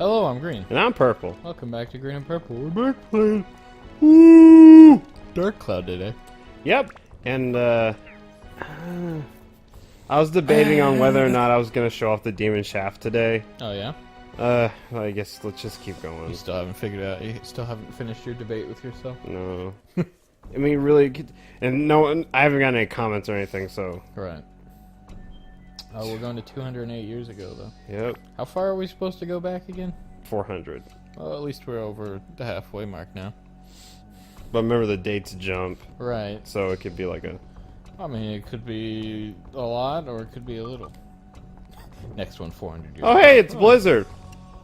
Hello, I'm Green. And I'm Purple. Welcome back to Green and Purple. We're back playing Dark Cloud today. Yep. And I was debating on whether or not I was going to show off the Demon Shaft today. Oh, yeah? I guess let's just keep going. You still haven't figured out, you still haven't finished your debate with yourself? No. I mean, really, and no, I haven't gotten any comments or anything, so. Right. Oh, we're going to 208 years ago, though. Yep. How far are we supposed to go back again? 400. Well, at least we're over the halfway mark now. But remember, the dates jump. Right. So it could be like a... I mean, it could be a lot, or it could be a little. Next one, 400 years Oh, hey, it's Blizzard.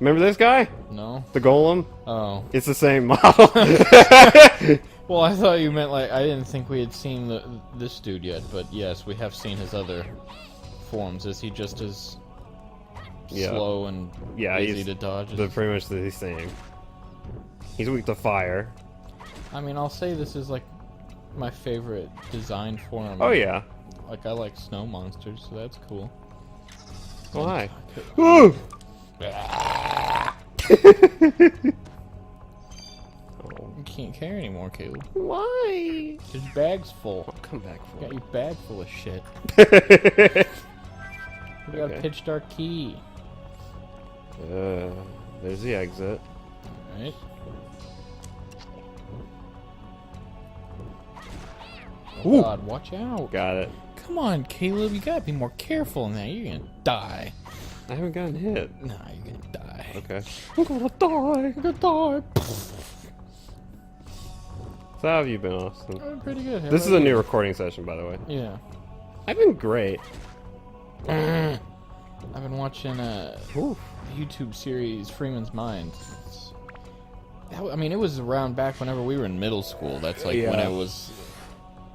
Remember this guy? No? The Golem? Oh. It's the same model. Well, I thought you meant, like, I didn't think we had seen this dude yet, but yes, we have seen his other forms. Is he just as slow and easy to dodge? They're pretty much the same. He's weak to fire. I mean, I'll say this is, like, my favorite design form. Oh, yeah. Like, I like snow monsters, so that's cool. Oh, hi. Ooh! You can't carry anymore, Caleb. Why? His bag's full. I'll come back for Got your bag full of shit. it. We got a pitch dark key. There's the exit. Alright. Oh Ooh. God, watch out. Got it. Come on, Caleb, you gotta be more careful in there. You're gonna die. I haven't gotten hit. Nah, you're gonna die. Okay. I'm gonna die. I'm gonna die. So how have you been, Austin? Oh, pretty good. How This is about a you? new recording session, by the way. Yeah. I've been great. I've been watching a Oof. YouTube series, Freeman's Mind. I mean, it was around back whenever we were in middle school. That's like when I was...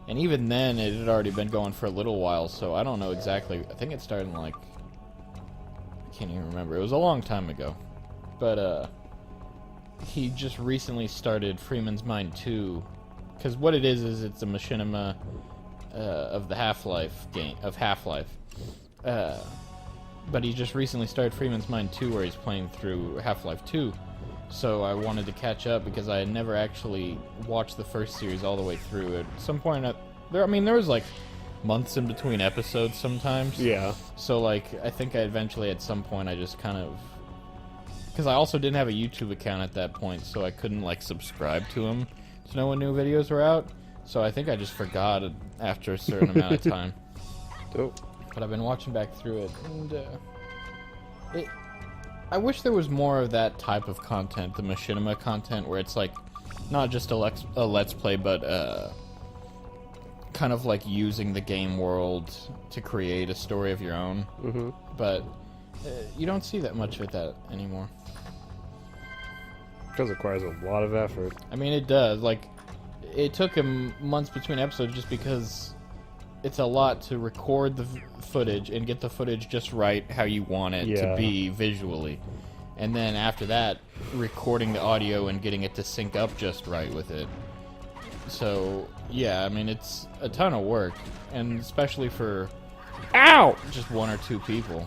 And even then, it had already been going for a little while, so I don't know exactly. I think it started in, like... I can't even remember. It was a long time ago. But, he just recently started Freeman's Mind 2. Because what it is it's a machinima of the Half-Life game, of Half-Life. But he just recently started Freeman's Mind 2, where he's playing through Half-Life 2. So I wanted to catch up because I had never actually watched the first series all the way through. At some point, there was like months in between episodes sometimes. Yeah. So like, I think I eventually at some point I just kind of, because I also didn't have a YouTube account at that point, so I couldn't like subscribe to him to know when new videos were out. So I think I just forgot after a certain amount of time. Dope. But I've been watching back through it, and I wish there was more of that type of content, the machinima content, where it's like not just a let's play, but kind of like using the game world to create a story of your own. Mm-hmm. But you don't see that much of that anymore. Because it requires a lot of effort. I mean, it does. Like, it took him months between episodes just because it's a lot to record the footage and get the footage just right how you want it to be visually. And then after that, recording the audio and getting it to sync up just right with it. So, yeah, I mean, it's a ton of work. And especially for just one or two people.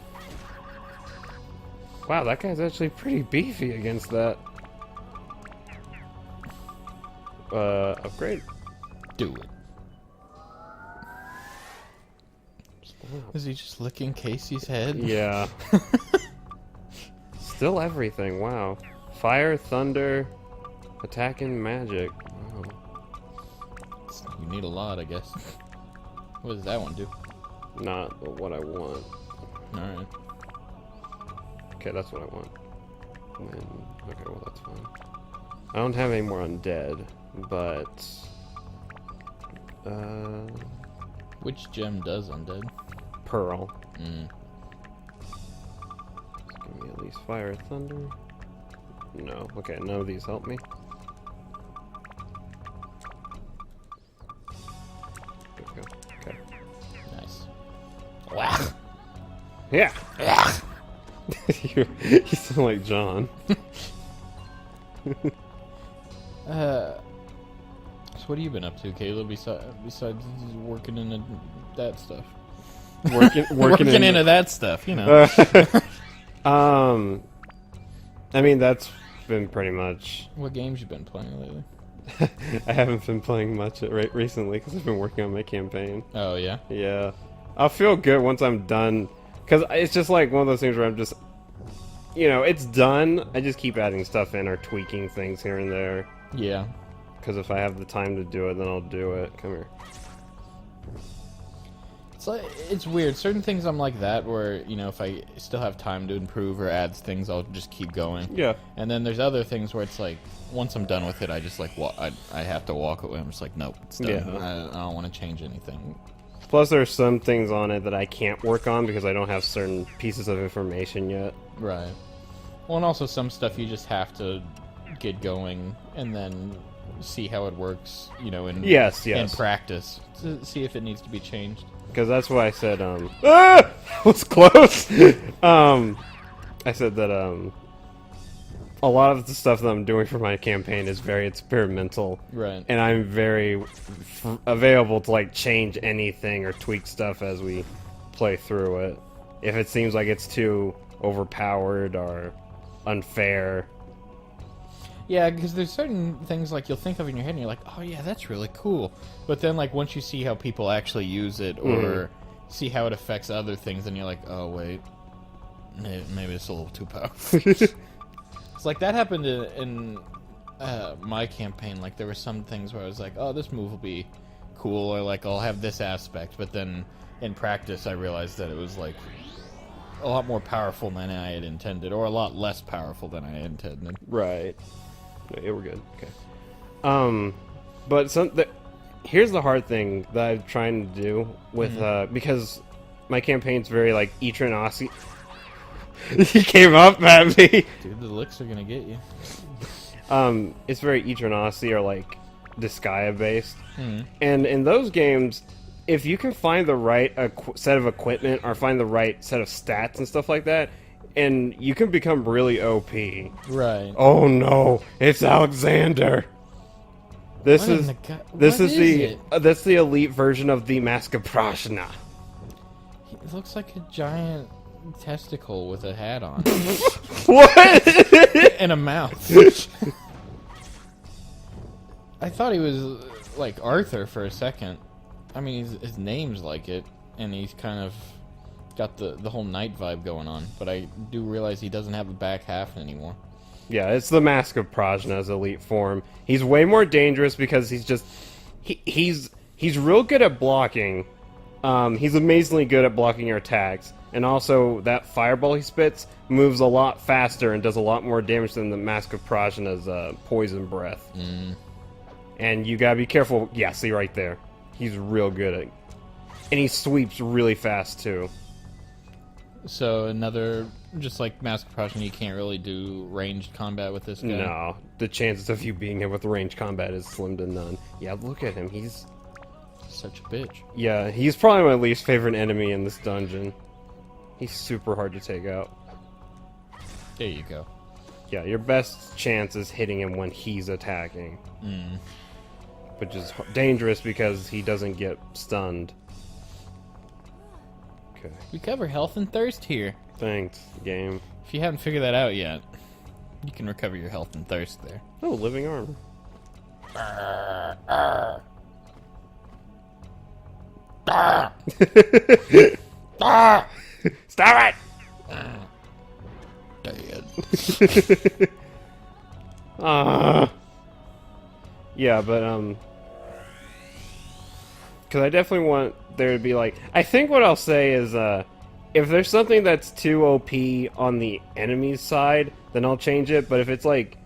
Wow, that guy's actually pretty beefy against that. Upgrade? Do it. Is he just licking Casey's head? Yeah. Still everything, wow. Fire, thunder, attack, and magic. Wow. You need a lot, I guess. What does that one do? Not what I want. Alright. Okay, that's what I want. And then, okay, well that's fine. I don't have any more undead, but... Which gem does undead? Pearl. Mm. Give me at least fire, thunder. No. Okay, none of these help me. There we go. Okay. Nice. Wow. Yeah. You sound like John. So what have you been up to, Caleb, besides working in that stuff? Working Working into that stuff, you know. I mean, that's been pretty much... What games you been playing lately? I haven't been playing much recently because I've been working on my campaign. Oh, yeah? Yeah. I'll feel good once I'm done. Because it's just like one of those things where I'm just... You know, it's done. I just keep adding stuff in or tweaking things here and there. Yeah. Because if I have the time to do it, then I'll do it. Come here. It's weird. Certain things I'm like that where, you know, if I still have time to improve or add things, I'll just keep going. Yeah. And then there's other things where it's like, once I'm done with it, I just like, I have to walk away. I'm just like, nope, it's done. Yeah. I don't want to change anything. Plus, there's some things on it that I can't work on because I don't have certain pieces of information yet. Right. Well, and also some stuff you just have to get going and then see how it works, you know, in practice to see if it needs to be changed. Because that's why I said, was close. I said that, a lot of the stuff that I'm doing for my campaign is very experimental. Right. And I'm very available to, like, change anything or tweak stuff as we play through it. If it seems like it's too overpowered or unfair. Yeah, because there's certain things like you'll think of in your head and you're like, oh yeah, that's really cool. But then like once you see how people actually use it or see how it affects other things, then you're like, oh wait, maybe it's a little too powerful. It's like that happened in my campaign. Like there were some things where I was like, oh, this move will be cool, or like I'll have this aspect. But then in practice, I realized that it was like a lot more powerful than I had intended, or a lot less powerful than I had intended. Right. Yeah, we're good. Okay. But here's the hard thing that I'm trying to do with because my campaign's very like Etranasi. He came up at me. Dude, the licks are gonna get you. It's very Etranasi or like Disgaea based, and in those games, if you can find the right set of equipment or find the right set of stats and stuff like that, and you can become really OP. Right. Oh no, it's Alexander. This is that's the elite version of the Mask of Prashna. It looks like a giant testicle with a hat on. What? And a mouth. I thought he was like Arthur for a second. I mean, his name's like it, and he's kind of got the whole knight vibe going on. But I do realize he doesn't have a back half anymore. Yeah, it's the Mask of Prajna's elite form. He's way more dangerous because he's just he's real good at blocking. He's amazingly good at blocking your attacks, and also that fireball he spits moves a lot faster and does a lot more damage than the Mask of Prajna's poison breath. And you gotta be careful. Yeah, see right there. He's real good at it. And he sweeps really fast, too. So another, just like Mask of Prajna, you can't really do ranged combat with this guy? No. The chances of you being hit with ranged combat is slim to none. Yeah, look at him. He's such a bitch. Yeah, he's probably my least favorite enemy in this dungeon. He's super hard to take out. There you go. Yeah, your best chance is hitting him when he's attacking. Which is dangerous because he doesn't get stunned. Okay. We cover health and thirst here. Thanks, game. If you haven't figured that out yet, you can recover your health and thirst there. Oh, living armor. Stop it! Dead. Yeah, but because I definitely want there to be like, I think what I'll say is if there's something that's too OP on the enemy's side, then I'll change it. But if it's like,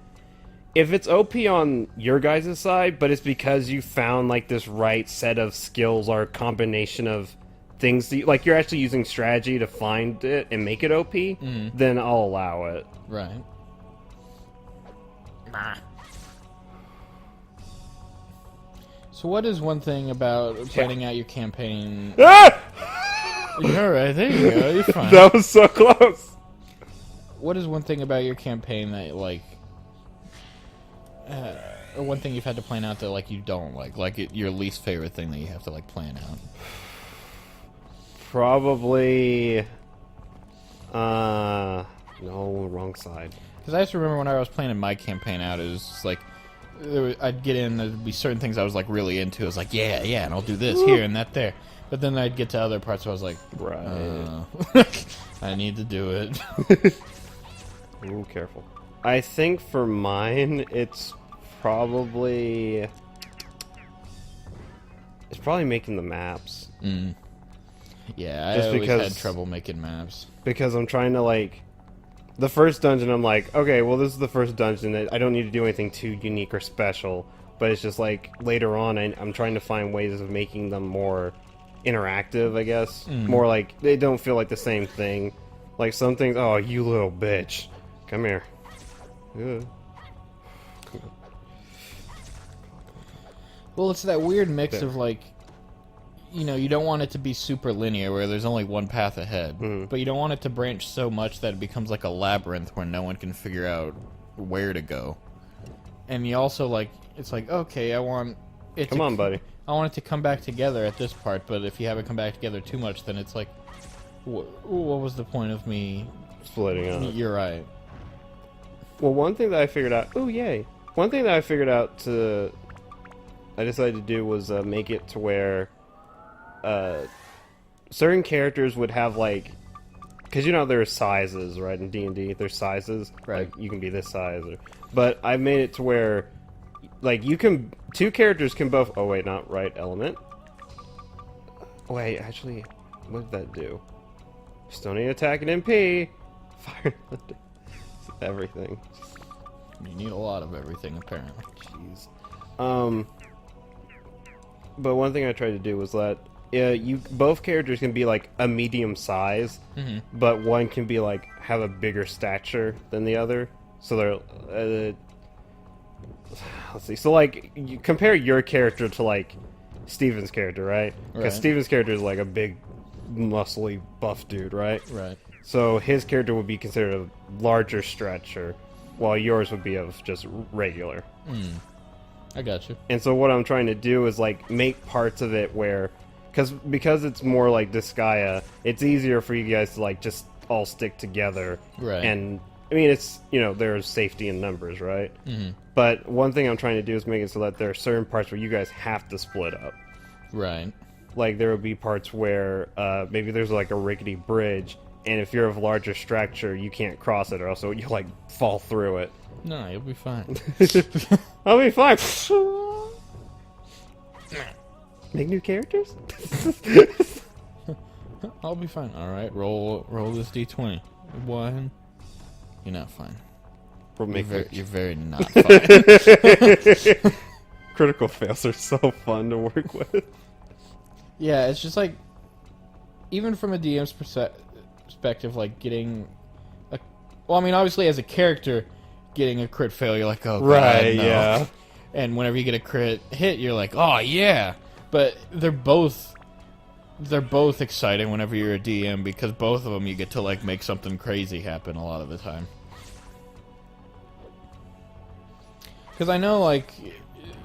if it's OP on your guys' side, but it's because you found like this right set of skills or combination of things that like you're actually using strategy to find it and make it OP, then I'll allow it. Right. So what is one thing about planning out your campaign? You're alright, there you go, you're fine. That was so close. What is one thing about your campaign that, like, or one thing you've had to plan out that, like, you don't like your least favorite thing that you have to, like, plan out? Probably, no, wrong side. Because I just remember when I was playing my campaign out, it was just like I'd get in, there'd be certain things I was like really into. I was like, yeah, and I'll do this here and that there. But then I'd get to other parts where I was like, I need to do it. Ooh, careful. I think for mine, it's probably making the maps. Yeah, Just I always because- had trouble making maps. Because I'm trying to, like... The first dungeon, I'm like, okay, well, this is the first dungeon. I don't need to do anything too unique or special. But it's just like, later on, I'm trying to find ways of making them more interactive, I guess. More like, they don't feel like the same thing. Like, some things, oh, you little bitch. Come here. Ugh. Well, it's that weird mix of, like, you know, you don't want it to be super linear where there's only one path ahead. But you don't want it to branch so much that it becomes like a labyrinth where no one can figure out where to go. And you also, like, it's like, okay, I want it Come on, buddy. I want it to come back together at this part, but if you have it come back together too much, then it's like, what was the point of me Splitting up. You're right. Well, one thing that I figured out... Ooh, yay. One thing that I figured out I decided to do was make it to where... certain characters would have, like... Because, you know, there's sizes, right? In D&D, there's sizes. Right. Like, you can be this size. But I made it to where... Like, you can... Two characters can both... Oh, wait, not right element. Wait, actually... What did that do? Stony attack and MP. Fire and thunder. Everything. You need a lot of everything, apparently. Jeez. But one thing I tried to do was that both characters can be like a medium size, but one can be like have a bigger stature than the other. So they're let's see. So like you compare your character to like Steven's character, right? Because Steven's character is like a big, muscly, buff dude, right? Right. So his character would be considered a larger stature, while yours would be of just regular. I got you. And so what I'm trying to do is like make parts of it where, because it's more like Disgaea, it's easier for you guys to like just all stick together. Right. And I mean, it's, you know, there's safety in numbers, right? But one thing I'm trying to do is make it so that there are certain parts where you guys have to split up. Right. Like there would be parts where maybe there's like a rickety bridge, and if you're of larger stature, you can't cross it, or else you'll like fall through it. No, you'll be fine. I'll be fine. Make new characters? I'll be fine. All right, roll this d20. One. You're not fine. You're very not fine. Critical fails are so fun to work with. Yeah, it's just like, even from a DM's perspective, like getting well, I mean, obviously as a character, getting a crit fail, you're like, oh, right, God, no. yeah. And whenever you get a crit hit, you're like, oh, yeah. But they're both exciting whenever you're a DM, because both of them you get to, like, make something crazy happen a lot of the time. Because I know, like,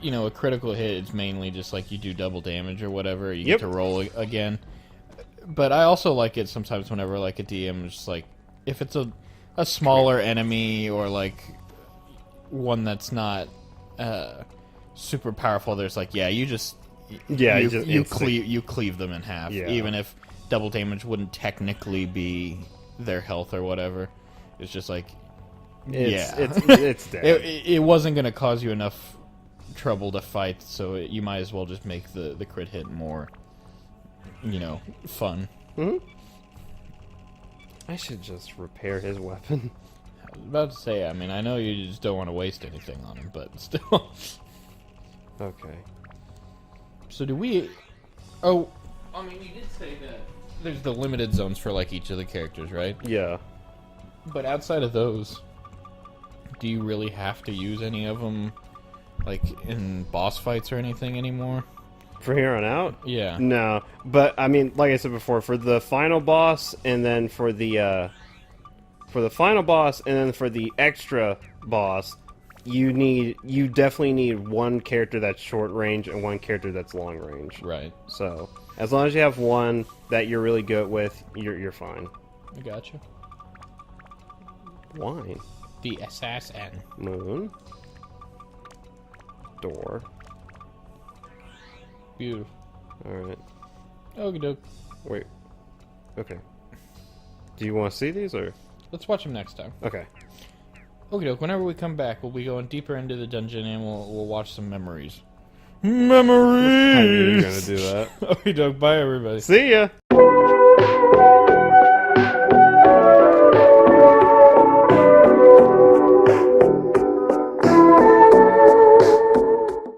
you know, a critical hit is mainly just, like, you do double damage or whatever, you get to roll again. But I also like it sometimes whenever, like, a DM is just, like, if it's a smaller enemy, or like one that's not super powerful, there's like, yeah, you cleave them in half, even if double damage wouldn't technically be their health or whatever. It's just like, it's dead. it wasn't going to cause you enough trouble to fight, so you might as well just make the crit hit more, you know, fun. I should just repair his weapon. I was about to say, I mean, I know you just don't want to waste anything on him, but still. Okay. So do we... Oh, I mean, you did say that there's the limited zones for, like, each of the characters, right? Yeah. But outside of those, do you really have to use any of them, like, in boss fights or anything anymore? For here on out? Yeah. No, but I mean, like I said before, for the final boss, and then for the final boss, and then for the extra boss, you definitely need one character that's short range and one character that's long range. Right. So as long as you have one that you're really good with, you're fine. I got you. Wine. The assassin. Moon. Door. Beautiful. Alright. Okie doke. Wait. Okay. Do you want to see these, or? Let's watch them next time. Okay. Okie doke. Whenever we come back, we'll be going deeper into the dungeon and we'll watch some memories. Memories! I knew you were going to do that. Okie doke. Bye, everybody. See ya!